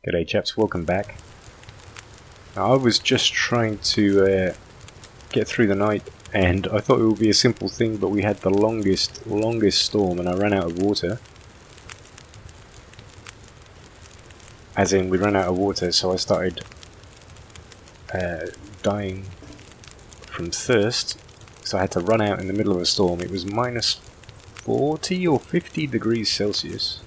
G'day chaps, welcome back. Now, I was just trying to get through the night, and I thought it would be a simple thing, but we had the longest storm and I ran out of water. As in, we ran out of water, so I started dying from thirst, so I had to run out in the middle of a storm. It was minus 40 or 50 degrees Celsius.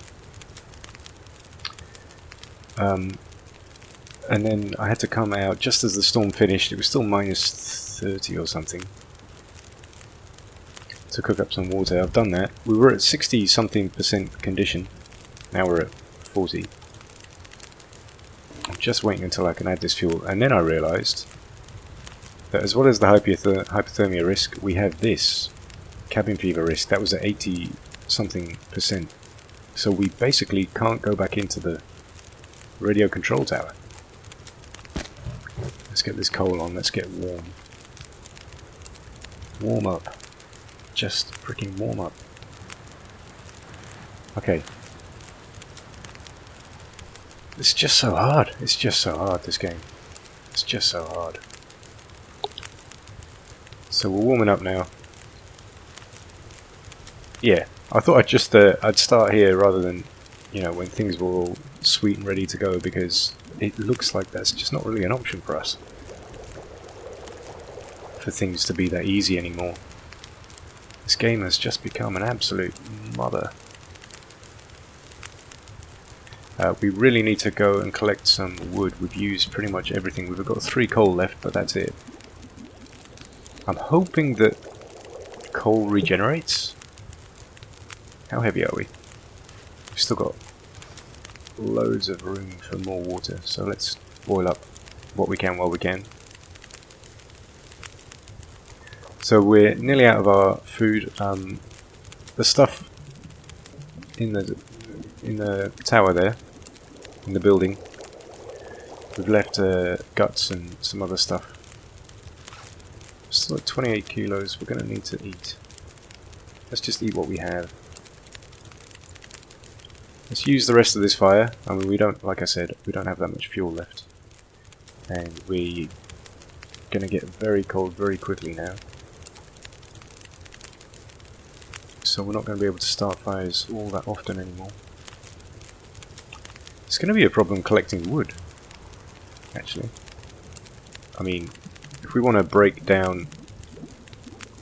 And then I had to come out just as the storm finished. It was still minus 30 or something, to cook up some water. I've done that. We were at 60 something % condition. Now we're at 40. I'm just waiting until I can add this fuel. And then I realized that as well as the hypothermia risk, we have this cabin fever risk. That was at 80 something %. So we basically can't go back into the radio control tower. Let's get this coal on, let's get warm. Warm up. Just freaking warm up. Okay. It's just so hard. It's just so hard, this game. It's just so hard. So we're warming up now. Yeah, I thought I'd start here rather than, you know, when things were all sweet and ready to go, because it looks like that's just not really an option for us, for things to be that easy anymore. This game has just become an absolute mother. We really need to go and collect some wood. We've used pretty much everything. We've got 3 coal left, but that's it. I'm hoping that coal regenerates. How heavy are we? We've still got loads of room for more water, so let's boil up what we can while we can. So we're nearly out of our food. The stuff in the tower there, in the building, we've left guts and some other stuff. Still at 28 kilos. We're going to need to eat. Let's just eat what we have. Let's use the rest of this fire. I mean, we don't, like I said, we don't have that much fuel left. And we're going to get very cold very quickly now. So we're not going to be able to start fires all that often anymore. It's going to be a problem collecting wood, actually. I mean, if we want to break down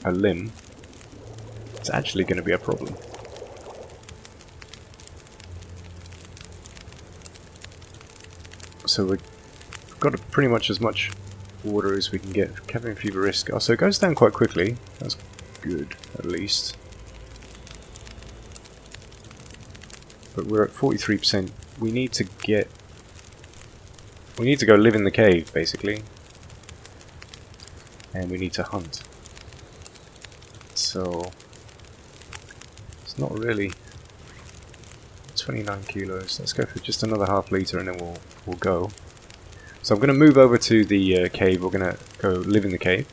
a limb, it's actually going to be a problem. So we've got pretty much as much water as we can get. Cabin fever risk. Oh, so it goes down quite quickly. That's good, at least. But we're at 43%. We need to go live in the cave, basically. And we need to hunt. So it's not really 29 kilos. Let's go for just another half litre and then we'll go. So I'm going to move over to the cave. We're going to go live in the cave.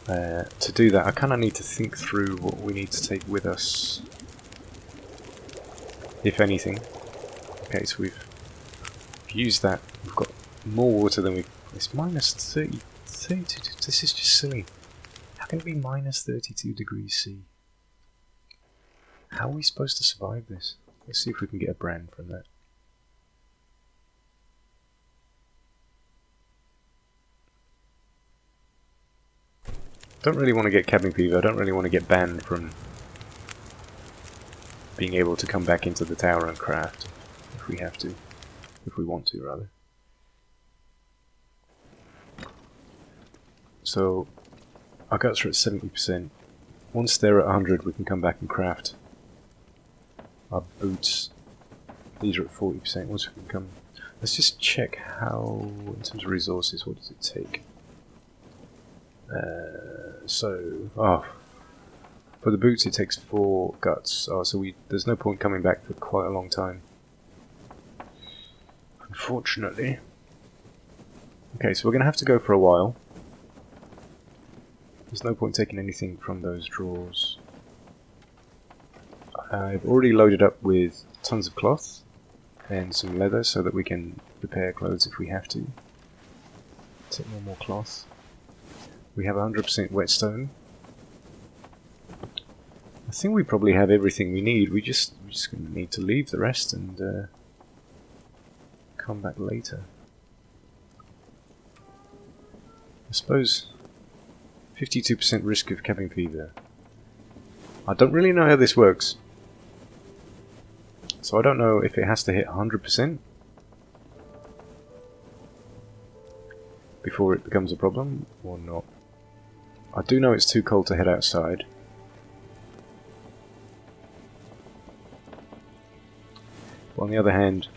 To do that, I kind of need to think through what we need to take with us, if anything. Okay, so we've used that. We've got more water than it's minus 32. This is just silly. How can it be minus 32 degrees C? How are we supposed to survive this? Let's see if we can get a brand from that. Don't really want to get cabin fever. I don't really want to get banned from being able to come back into the tower and craft, if we have to. If we want to, rather. So, our guts are at 70%. Once they're at 100, we can come back and craft our boots. These are at 40%. Once we can come... Let's just check how, in terms of resources, what does it take? For the boots it takes 4 guts. Oh, so there's no point coming back for quite a long time, unfortunately. Okay, so we're going to have to go for a while. There's no point taking anything from those drawers. I've already loaded up with tons of cloth. and some leather so that we can repair clothes if we have to. Take more cloth. We have 100% whetstone. I think we probably have everything we need. We're just going to need to leave the rest and come back later. I suppose 52% risk of cabin fever. I don't really know how this works. So I don't know if it has to hit 100% before it becomes a problem or not. I do know it's too cold to head outside. But on the other hand,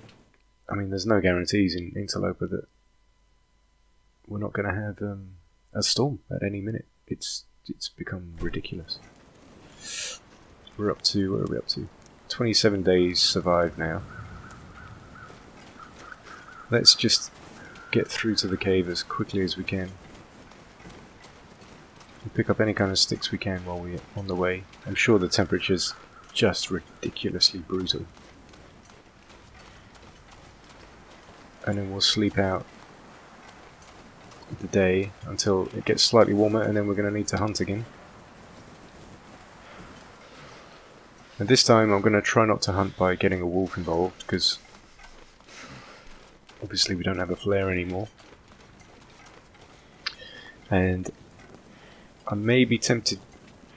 I mean, there's no guarantees in Interloper that we're not going to have a storm at any minute. It's become ridiculous. We're up to, what are we up to? 27 days survived now. Let's just get through to the cave as quickly as we can. We'll pick up any kind of sticks we can while we're on the way. I'm sure the temperature's just ridiculously brutal. And then we'll sleep out the day until it gets slightly warmer, and then we're going to need to hunt again. And this time I'm going to try not to hunt by getting a wolf involved, because obviously we don't have a flare anymore. And I may be tempted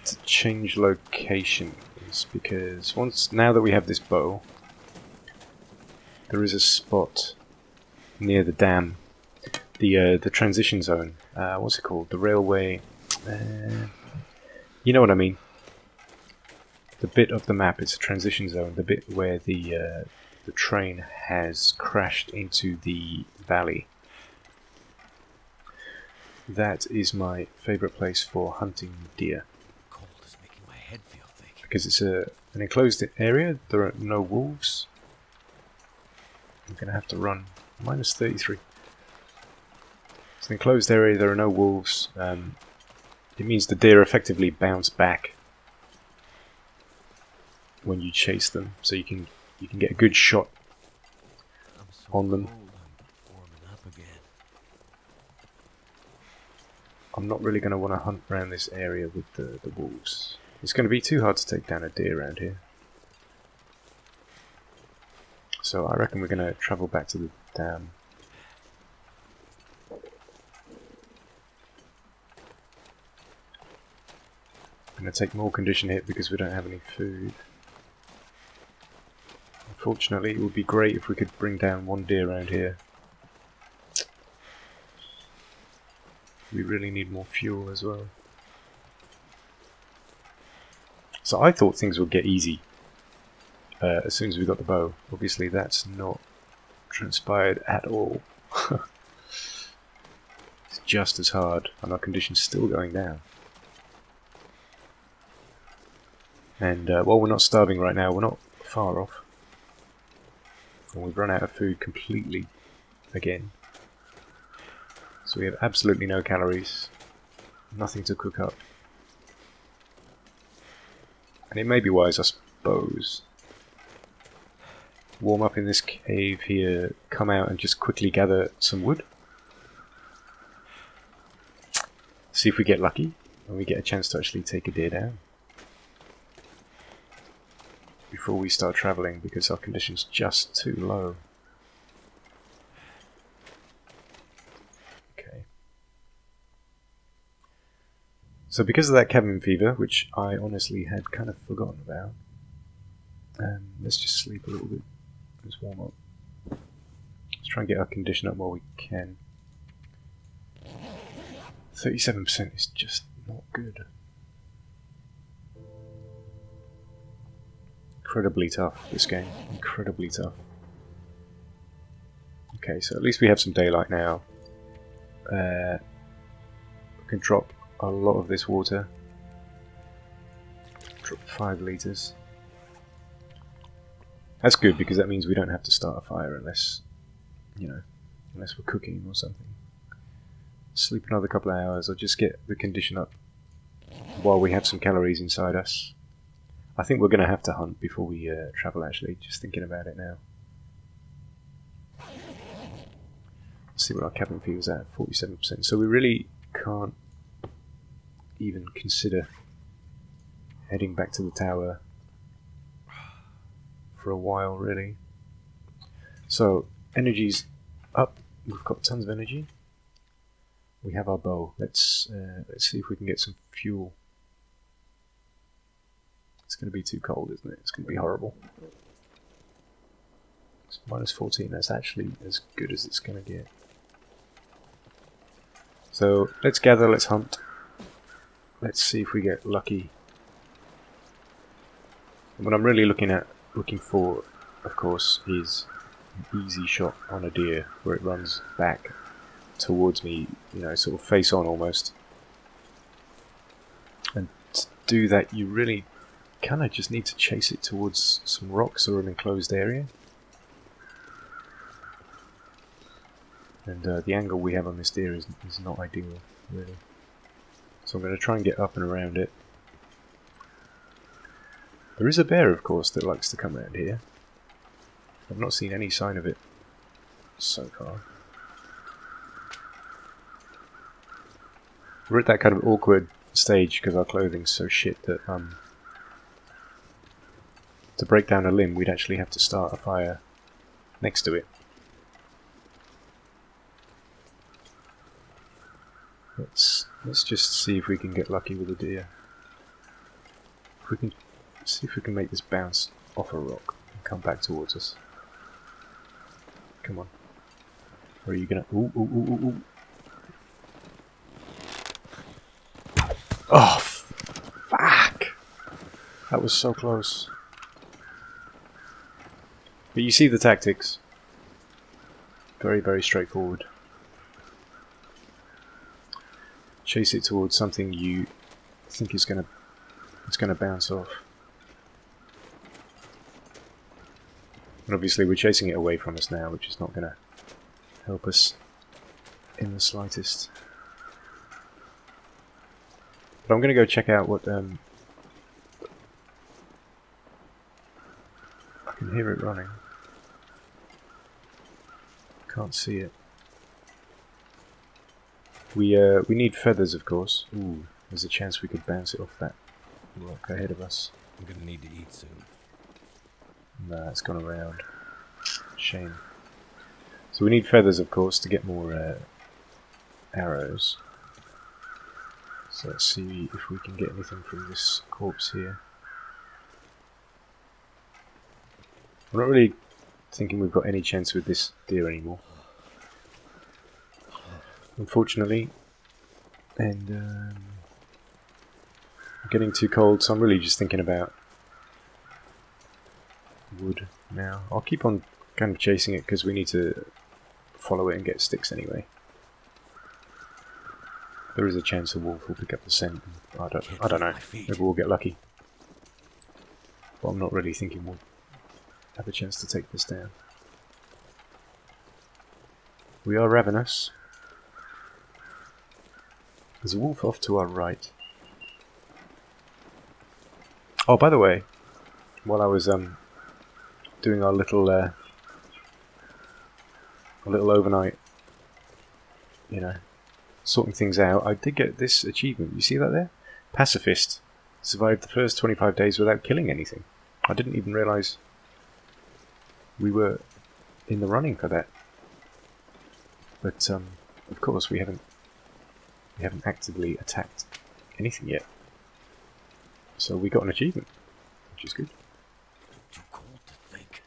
to change locations, because now that we have this bow, there is a spot near the dam, the transition zone. What's it called? The railway. You know what I mean. The bit of the map is a transition zone. The bit where the train has crashed into the valley. That is my favourite place for hunting deer. Cold is making my head feel thick. Because it's an enclosed area. There are no wolves. I'm going to have to run. Minus 33. It's an enclosed area, there are no wolves. It means the deer effectively bounce back when you chase them, so you can get a good shot on them. I'm not really going to want to hunt around this area with the wolves. It's going to be too hard to take down a deer around here. So I reckon we're going to travel back to the dam. I'm going to take more condition hit because we don't have any food. Unfortunately, it would be great if we could bring down one deer around here. We really need more fuel as well. So I thought things would get easy as soon as we got the bow. Obviously that's not transpired at all. It's just as hard, and our condition's still going down. And while we're not starving right now, we're not far off. And we've run out of food completely again. So we have absolutely no calories, nothing to cook up. And it may be wise, I suppose. Warm up in this cave here, come out and just quickly gather some wood. See if we get lucky and we get a chance to actually take a deer down before we start travelling, because our condition's just too low. Okay. So because of that cabin fever, which I honestly had kind of forgotten about, let's just sleep a little bit. Let's warm up. Let's try and get our condition up while we can. 37% is just not good. Incredibly tough, this game. Incredibly tough. Okay, so at least we have some daylight now. We can drop a lot of this water. Drop 5 litres. That's good, because that means we don't have to start a fire unless, unless we're cooking or something. Sleep another couple of hours, or just get the condition up while we have some calories inside us. I think we're going to have to hunt before we travel, actually, just thinking about it now. Let's see what our cabin feels at, 47%. So we really can't even consider heading back to the tower for a while, really. So energy's up. We've got tons of energy. We have our bow. Let's see if we can get some fuel. It's going to be too cold, isn't it? It's going to be horrible. It's minus 14. That's actually as good as it's going to get. So let's gather. Let's hunt. Let's see if we get lucky. And what I'm really looking for, of course, is an easy shot on a deer where it runs back towards me, you know, sort of face on almost. And to do that, you really kind of just need to chase it towards some rocks or an enclosed area. And the angle we have on this deer is not ideal, really. So I'm going to try and get up and around it. There is a bear, of course, that likes to come around here. I've not seen any sign of it so far. We're at that kind of awkward stage because our clothing's so shit that to break down a limb we'd actually have to start a fire next to it. Let's just see if we can get lucky with a deer. If we can see if we can make this bounce off a rock and come back towards us. Come on. Or are you gonna? Ooh, ooh, ooh, ooh, ooh. Oh, fuck! That was so close. But you see the tactics. Very, very straightforward. Chase it towards something you think it's gonna bounce off. And obviously we're chasing it away from us now, which is not gonna help us in the slightest. But I'm gonna go check out what I can hear it running. Can't see it. We need feathers, of course. Ooh, there's a chance we could bounce it off that rock ahead of us. I'm gonna need to eat soon. Nah, it's gone around. Shame. So we need feathers, of course, to get more arrows. So let's see if we can get anything from this corpse here. I'm not really thinking we've got any chance with this deer anymore, unfortunately. And getting too cold, so I'm really just thinking about wood now. I'll keep on kind of chasing it because we need to follow it and get sticks anyway. There is a chance a wolf will pick up the scent. I don't know. Maybe we'll get lucky. But I'm not really thinking we'll have a chance to take this down. We are ravenous. There's a wolf off to our right. Oh, by the way, while I was doing our little overnight, you know, sorting things out, I did get this achievement. You see that there? Pacifist. Survived the first 25 days without killing anything. I didn't even realise we were in the running for that. But of course we haven't actively attacked anything yet. So we got an achievement, which is good. Too cold to think.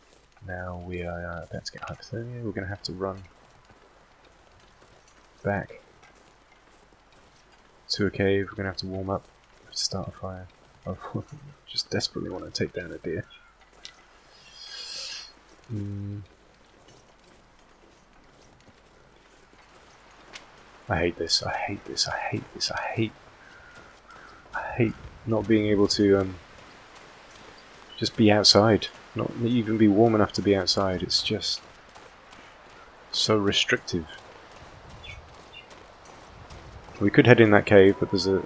Now we are about to get hypothermia. We're going to have to run back to a cave. We're going to have to warm up to start a fire. I just desperately want to take down a deer. I hate this. I hate this. I hate this. I hate not being able to just be outside. Not even be warm enough to be outside. It's just so restrictive. We could head in that cave, but there's a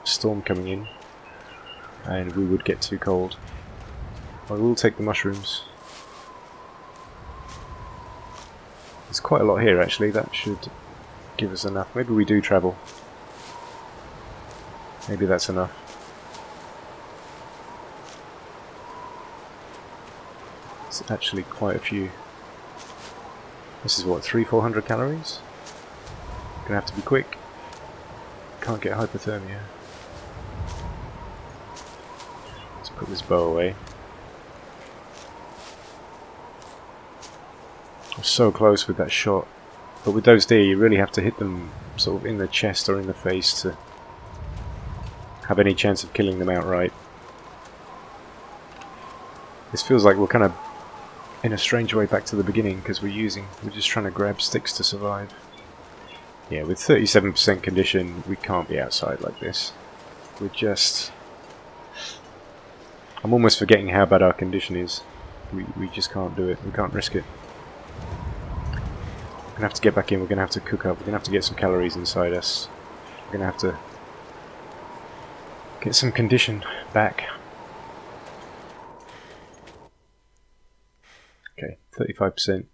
storm coming in, and we would get too cold. I will take the mushrooms. There's quite a lot here actually, that should give us enough. Maybe we do travel. Maybe that's enough. It's actually quite a few. This is what, 300-400 calories? Gonna have to be quick. Can't get hypothermia. Let's put this bow away. I'm so close with that shot. But with those deer, you really have to hit them sort of in the chest or in the face to have any chance of killing them outright. This feels like we're kind of in a strange way back to the beginning because we're just trying to grab sticks to survive. Yeah, with 37% condition, we can't be outside like this. We're just... I'm almost forgetting how bad our condition is. We just can't do it. We can't risk it. We're gonna have to get back in. We're gonna have to cook up. We're gonna have to get some calories inside us. We're gonna have to get some condition back. Okay, 35%.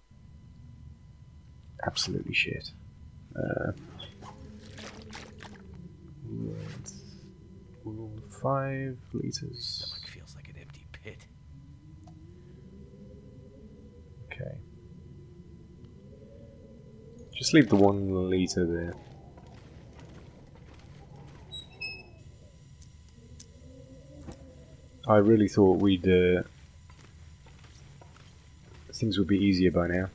Absolutely shit. 5 liters. Stomach feels like an empty pit. Okay. Just leave the 1 liter there. I really thought things would be easier by now,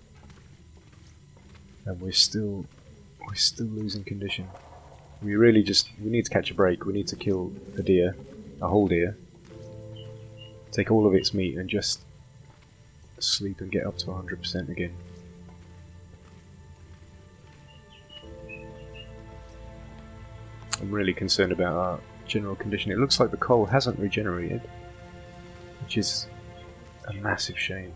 and we're still losing condition. We need to catch a break. We need to kill a deer, a whole deer, take all of its meat and just sleep and get up to 100% again. I'm really concerned about our general condition. It looks like the coal hasn't regenerated, which is a massive shame.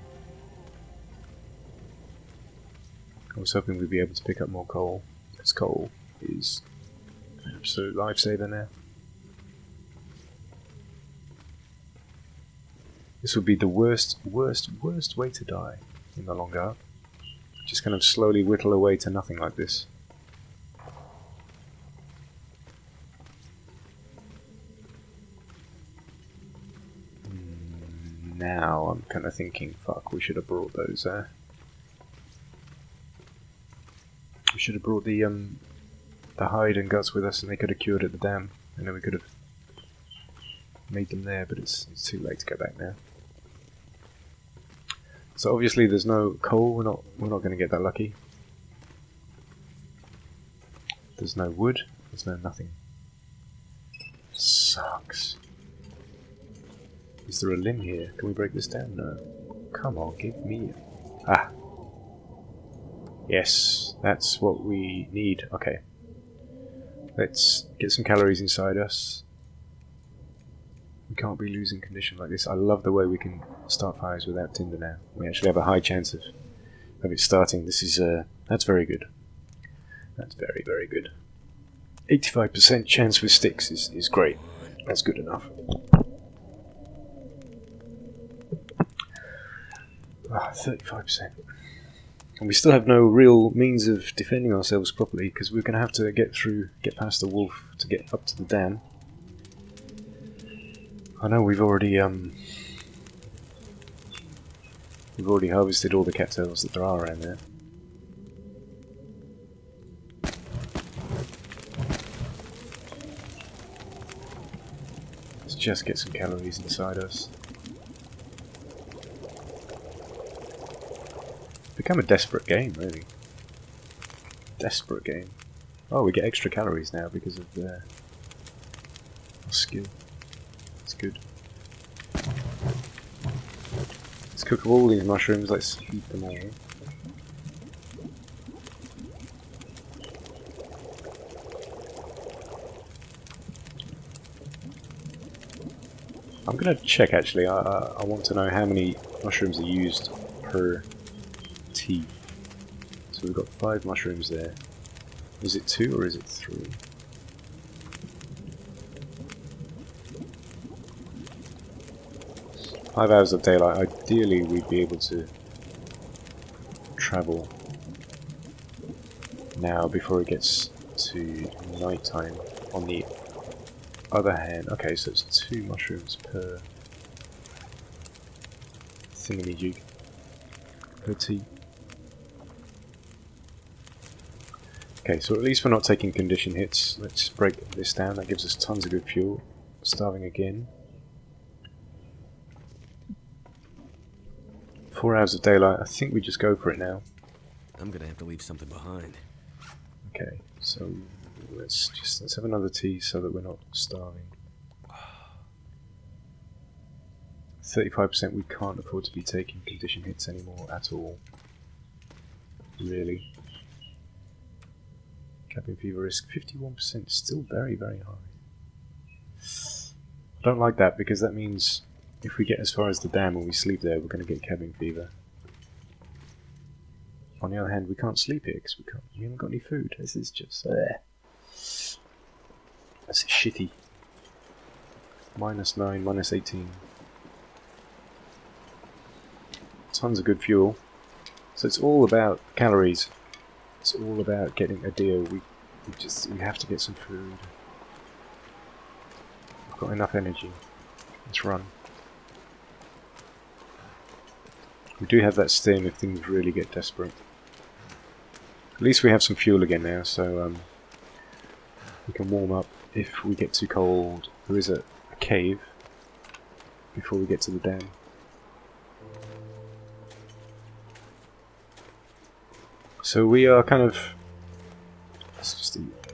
I was hoping we'd be able to pick up more coal. This coal is an absolute lifesaver now. This would be the worst way to die in the long arc. Just kind of slowly whittle away to nothing like this. Now I'm kind of thinking, fuck, we should have brought those. We should have brought the hide and guts with us, and they could have cured at the dam, and then we could have made them there. But it's too late to go back now. So obviously there's no coal. We're not going to get that lucky. There's no wood. There's no nothing. Sucks. Is there a limb here? Can we break this down? No. Come on, give me... Ah. Yes, that's what we need. Okay. Let's get some calories inside us. We can't be losing condition like this. I love the way we can start fires without tinder now. We actually have a high chance of it starting. This is... that's very good. That's very, very good. 85% chance with sticks is great. That's good enough. 35%. And we still have no real means of defending ourselves properly because we're going to have to get past the wolf to get up to the dam. I know we've already harvested all the cattails that there are around there. Let's just get some calories inside us. Become a desperate game, really. Desperate game. Oh, we get extra calories now because of our skill. That's good. Let's cook all these mushrooms. Let's eat them all. I'm gonna check actually. I want to know how many mushrooms are used per tea. So we've got 5 mushrooms there. Is it 2 or is it 3? Five hours of daylight. Ideally we'd be able to travel now before it gets to night time. On the other hand, okay, so it's 2 mushrooms per thingamajig, per tea. Okay, so at least we're not taking condition hits. Let's break this down. That gives us tons of good fuel. Starving again. 4 hours of daylight. I think we just go for it now. I'm gonna have to leave something behind. Okay, so let's have another tea so that we're not starving. 35%. We can't afford to be taking condition hits anymore at all. Really. Cabin fever risk 51%. Still very, very high. I don't like that because that means if we get as far as the dam and we sleep there, we're going to get cabin fever. On the other hand, we can't sleep here because we haven't got any food. This is just that's shitty. -9, -18. Tons of good fuel. So it's all about calories. It's all about getting a deal. We have to get some food. We've got enough energy. Let's run. We do have that stim if things really get desperate. At least we have some fuel again now, so we can warm up if we get too cold. There is a cave before we get to the dam. So we are kind of... Let's just eat.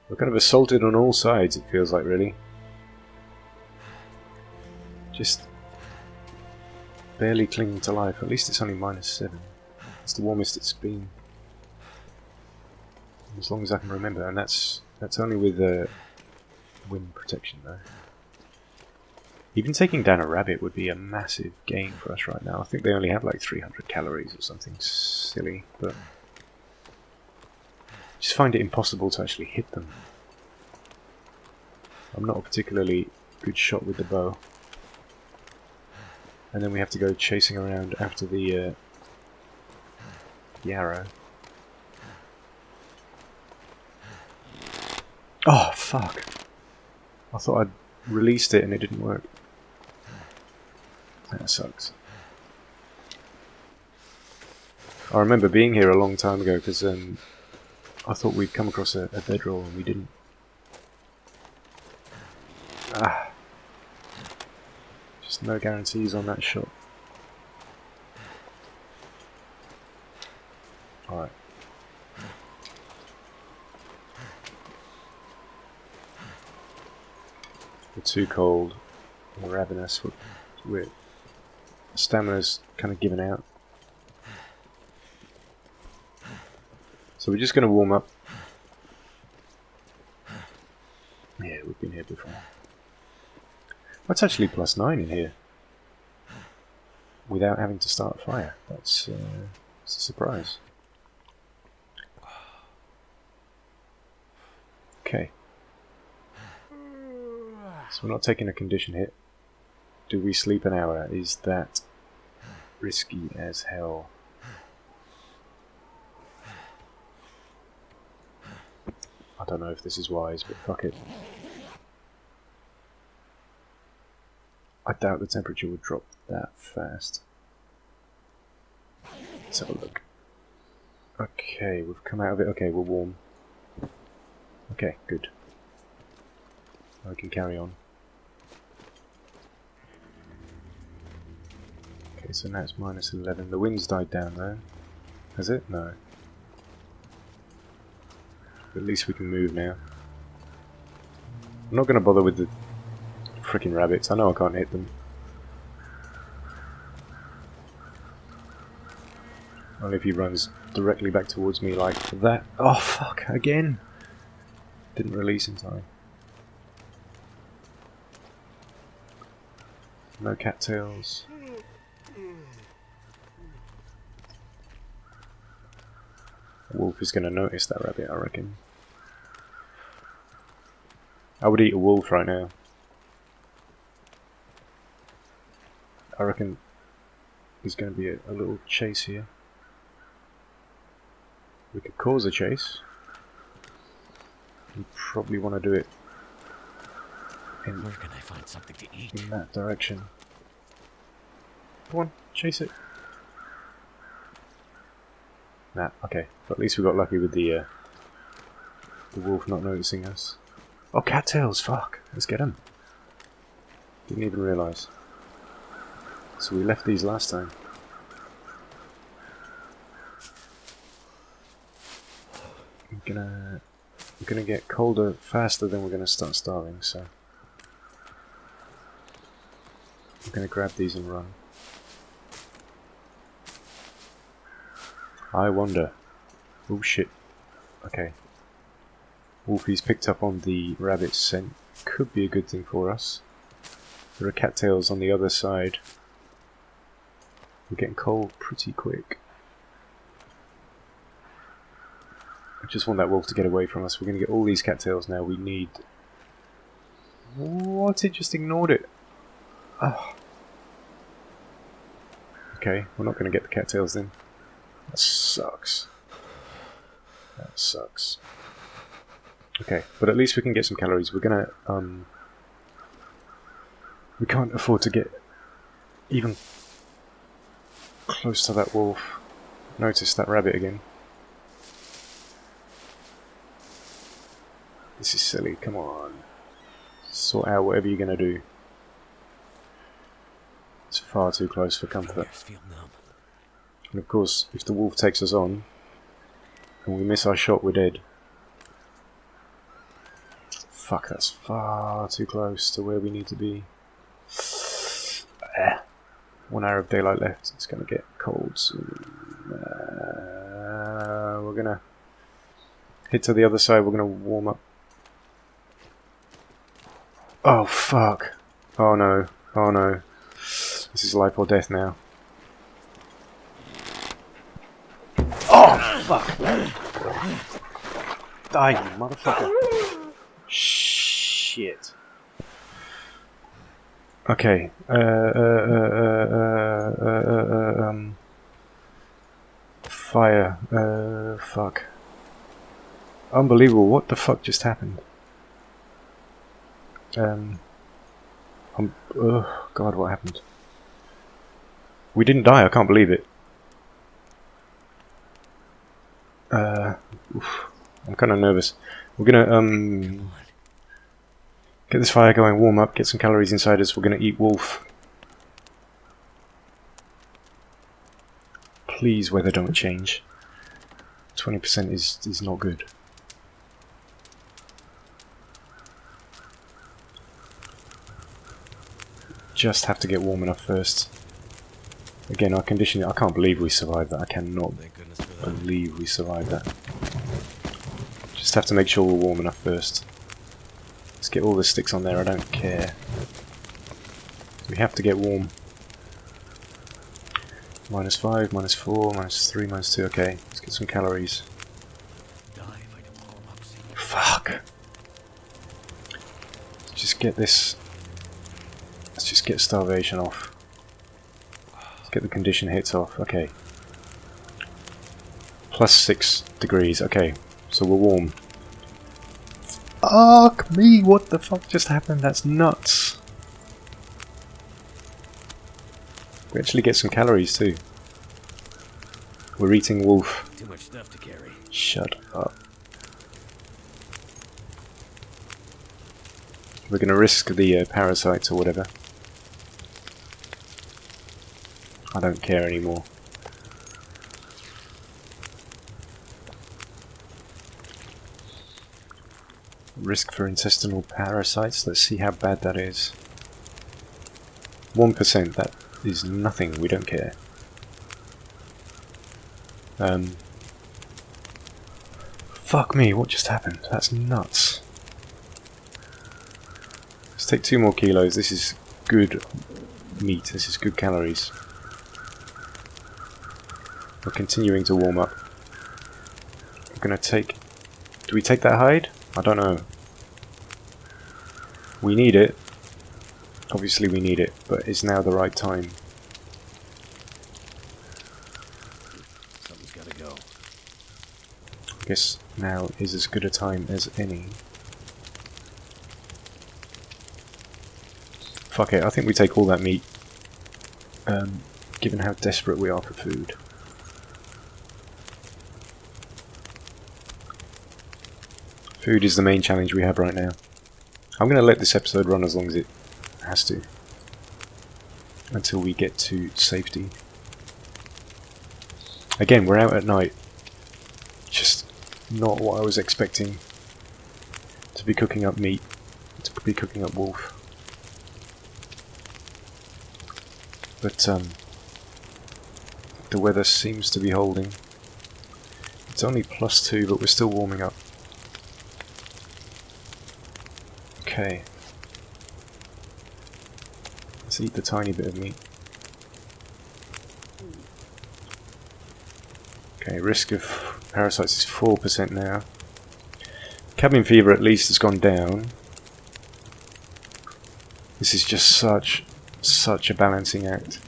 We're kind of assaulted on all sides, it feels like, really. Just barely clinging to life. At least it's only -7. It's the warmest it's been, as long as I can remember, and that's only with wind protection, though. Even taking down a rabbit would be a massive gain for us right now. I think they only have like 300 calories or something silly, but I just find it impossible to actually hit them. I'm not a particularly good shot with the bow. And then we have to go chasing around after the arrow. Oh, fuck. I thought I'd released it and it didn't work. That sucks. I remember being here a long time ago because I thought we'd come across a bedroll and we didn't. Just no guarantees on that shot. Alright. We're too cold. We're ravenous. We're stamina's kind of given out. So we're just going to warm up. Yeah, we've been here before. That's actually +9 in here. Without having to start a fire. That's it's a surprise. Okay. So we're not taking a condition hit. Do we sleep an hour? Is that risky as hell? I don't know if this is wise, but fuck it. I doubt the temperature would drop that fast. Let's have a look. Okay, we've come out of it. Okay, we're warm. Okay, good. I can carry on. Okay, so now it's -11. The wind's died down though. Has it? No. At least we can move now. I'm not going to bother with the frickin' rabbits. I know I can't hit them. Only if he runs directly back towards me like that. Oh fuck, again! Didn't release in time. No cattails. Wolf is going to notice that rabbit, I reckon. I would eat a wolf right now. I reckon there's going to be a little chase here. We could cause a chase. You probably want to do it in, Where can I find something to eat? in that direction. Come on, chase it. Nah, okay. But at least we got lucky with the wolf not noticing us. Oh, cattails! Fuck! Let's get him. Didn't even realise. So we left these last time. We're gonna get colder faster than we're gonna start starving, so I'm gonna grab these and run. I wonder. Oh shit. Okay. Wolfie's picked up on the rabbit's scent. Could be a good thing for us. There are cattails on the other side. We're getting cold pretty quick. I just want that wolf to get away from us. We're going to get all these cattails now. We need... What? It just ignored it. Oh. Okay, we're not going to get the cattails then. That sucks. That sucks. Okay, but at least we can get some calories. We're going to... We can't afford to get even close to that wolf. Notice that rabbit again. This is silly, come on. Sort out whatever you're going to do. It's far too close for comfort. And of course, if the wolf takes us on, and we miss our shot, we're dead. Fuck, that's far too close to where we need to be. 1 hour of daylight left, it's going to get cold soon. We're going to head to the other side, we're going to warm up. Oh fuck. Oh no. Oh no. This is life or death now. Oh fuck. Die, you motherfucker. Shit. Okay. Fire. Fuck. Unbelievable. What the fuck just happened? Oh god, what happened? We didn't die, I can't believe it. I'm kind of nervous. We're gonna get this fire going, warm up, get some calories inside us. We're gonna eat wolf. Please, weather don't change. 20% is not good. Just have to get warm enough first. Again, our conditioning, I can't believe we survived that. I cannot believe we survived that. Just have to make sure we're warm enough first. Let's get all the sticks on there, I don't care. We have to get warm. -5, -4, -3, -2, okay. Let's get some calories. Fuck! Let's just get this... Let's just get starvation off. Let's get the condition hits off. Okay. +6 degrees. Okay. So we're warm. Fuck me! What the fuck just happened? That's nuts. We actually get some calories too. We're eating wolf. Too much stuff to carry. Shut up. We're gonna risk the parasites or whatever. I don't care anymore. Risk for intestinal parasites. Let's see how bad that is. 1%. That is nothing. We don't care. Fuck me. What just happened? That's nuts. Let's take 2 more kilos. This is good meat. This is good calories. We're continuing to warm up. We're gonna take... Do we take that hide? I don't know. We need it. Obviously we need it, but it's now the right time. Something's gotta go. I guess now is as good a time as any. Fuck it, I think we take all that meat, given how desperate we are for food. Food is the main challenge we have right now. I'm going to let this episode run as long as it has to, until we get to safety. Again, we're out at night. Just not what I was expecting to be cooking up meat, to be cooking up wolf. But the weather seems to be holding. It's only +2, but we're still warming up. Okay. Let's eat the tiny bit of meat. Okay, risk of parasites is 4% now. Cabin fever at least has gone down. This is just such a balancing act.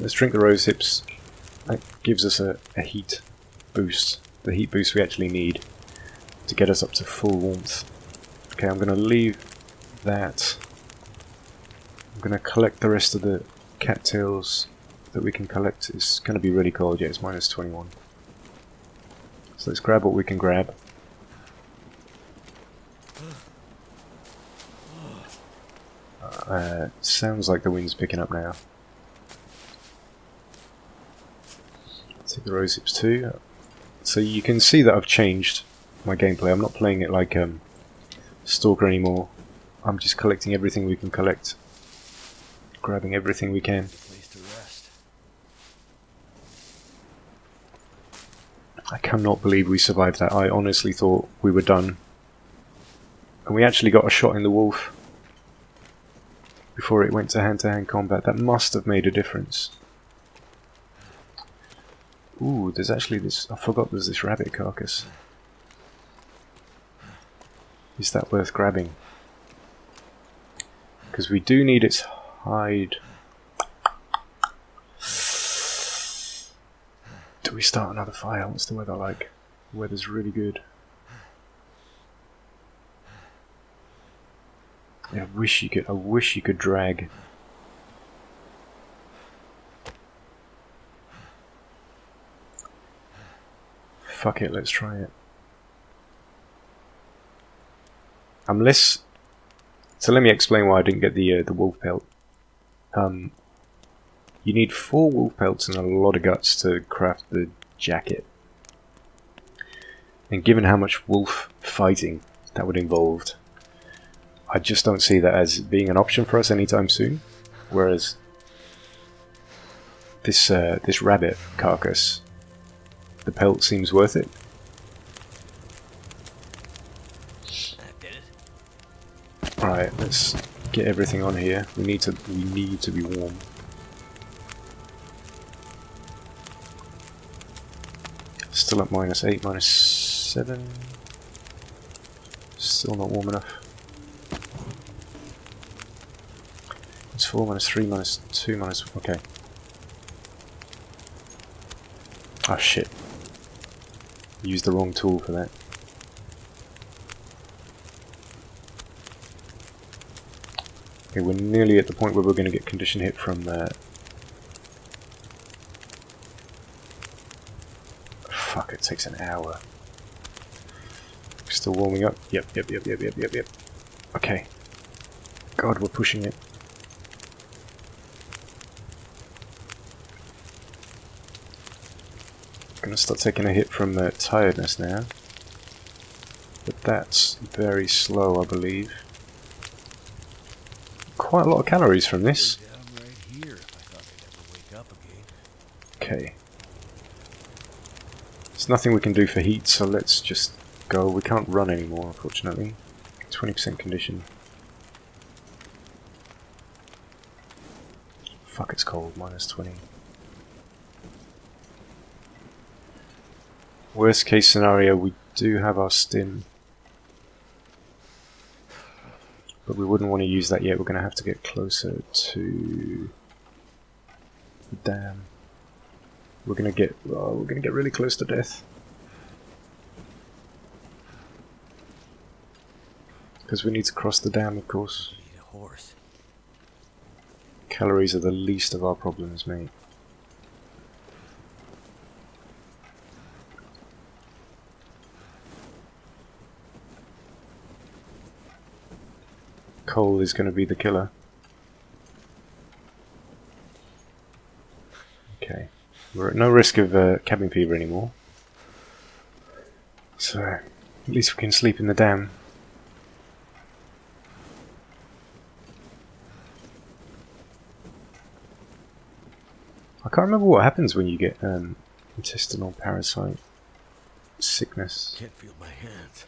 Let's drink the rose hips. That gives us a heat boost. The heat boost we actually need to get us up to full warmth. Okay, I'm going to leave that. I'm going to collect the rest of the cattails that we can collect. It's going to be really cold. Yeah, it's -21. So let's grab what we can grab. Sounds like the wind's picking up now. Take the rose hips too. So you can see that I've changed my gameplay. I'm not playing it like Stalker anymore. I'm just collecting everything we can collect, grabbing everything we can. Place to rest. I cannot believe we survived that. I honestly thought we were done. And we actually got a shot in the wolf before it went to hand-to-hand combat. That must have made a difference. Ooh, there's actually this... I forgot there's this rabbit carcass. Is that worth grabbing? Because we do need its hide. Do we start another fire? What's the weather like? The weather's really good. Yeah, I wish you could drag. Fuck it, let's try it. So let me explain why I didn't get the wolf pelt. You need 4 wolf pelts and a lot of guts to craft the jacket. And given how much wolf fighting that would involve, I just don't see that as being an option for us anytime soon. Whereas this rabbit carcass, the pelt seems worth it. That did it. Alright, let's get everything on here. We need to be warm. Still at -8, -7. Still not warm enough. -4, -3, -2, okay. Oh shit. Used the wrong tool for that. Okay, we're nearly at the point where we're going to get condition hit from fuck, it takes an hour. Still warming up. Yep. Okay. God, we're pushing it. Gonna start taking a hit from tiredness now. But that's very slow, I believe. Quite a lot of calories from this. Down right here if I thought I'd ever wake up again. Okay. There's nothing we can do for heat, so let's just go. We can't run anymore, unfortunately. 20% condition. Fuck, it's cold. -20. Worst case scenario, we do have our stim. But we wouldn't want to use that yet. We're going to have to get closer to the dam. We're going to get really close to death. Because we need to cross the dam, of course. Need a horse. Calories are the least of our problems, mate. Coal is going to be the killer. Okay. We're at no risk of cabin fever anymore. So, at least we can sleep in the dam. I can't remember what happens when you get intestinal parasite sickness. Can't feel my hands.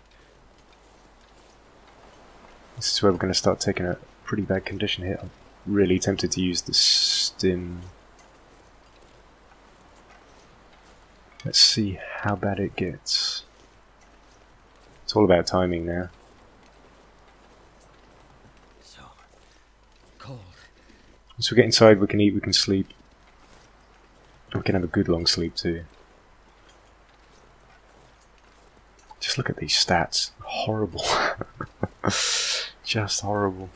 This is where we're going to start taking a pretty bad condition hit. I'm really tempted to use the stim. Let's see how bad it gets. It's all about timing now. So cold. Once we get inside, we can eat, we can sleep. We can have a good long sleep too. Just look at these stats. Horrible. Just horrible.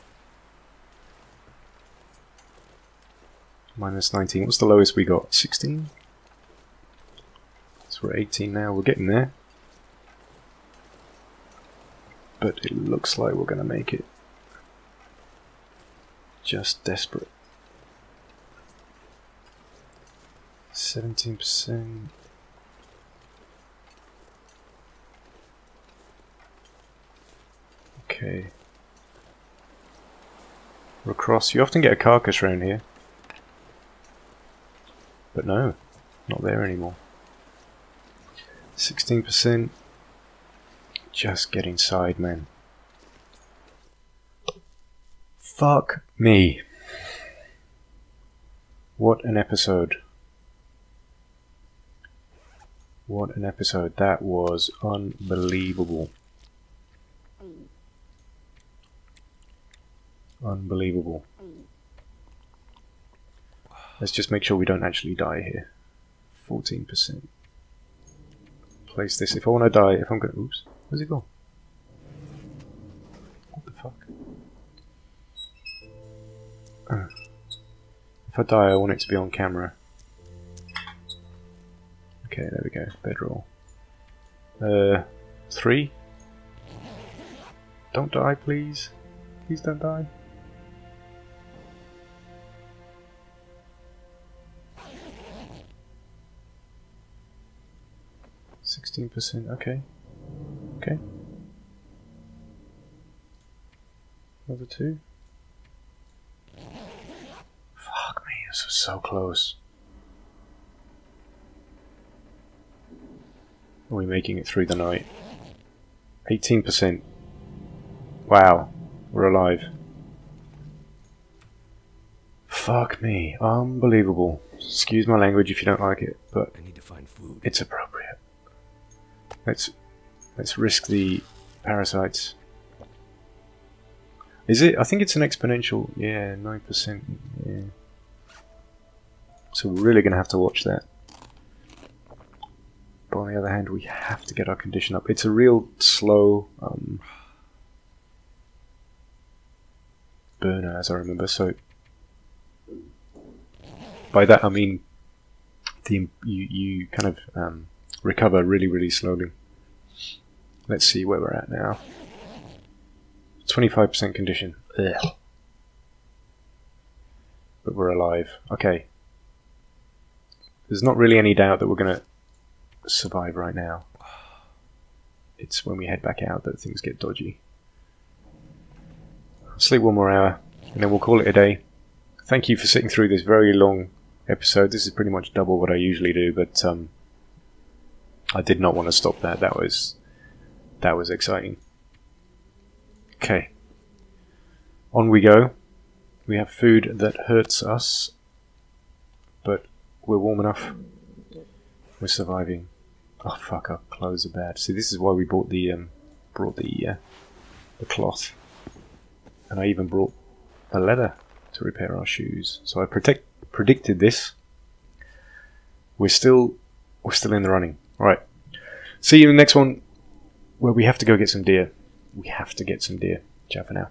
Minus 19. What's the lowest we got? 16? So we're at 18 now. We're getting there. But it looks like we're going to make it. Just desperate. 17%. Okay. We're across. You often get a carcass around here. But no, not there anymore. 16%. Just get inside, man. Fuck me. What an episode. What an episode. That was unbelievable. Unbelievable. Let's just make sure we don't actually die here. 14%. Place this. If I want to die, if I'm going to... Oops. Where's it gone? What the fuck? If I die, I want it to be on camera. Okay, there we go. Bedroll. 3. Don't die, please. Please don't die. %. Okay. Okay. Another 2. Fuck me, this was so close. Are we making it through the night? 18%. Wow. We're alive. Fuck me. Unbelievable. Excuse my language if you don't like it, but I need to find food. it's appropriate. Let's risk the parasites. Is it? I think it's an exponential. Yeah, 9%. Yeah. So we're really going to have to watch that. But on the other hand, we have to get our condition up. It's a real slow burner, as I remember. So by that I mean you kind of recover really, really slowly. Let's see where we're at now. 25% condition. Ugh. But we're alive. Okay. There's not really any doubt that we're going to survive right now. It's when we head back out that things get dodgy. Sleep one more hour, and then we'll call it a day. Thank you for sitting through this very long episode. This is pretty much double what I usually do, but I did not want to stop that. That was exciting. Okay. On we go. We have food that hurts us, but we're warm enough. We're surviving. Oh fuck! Our clothes are bad. See, this is why we bought the cloth. And I even brought a leather to repair our shoes. So I predicted this. We're still in the running. Alright. See you in the next one, where we have to go get some deer. We have to get some deer. Ciao for now.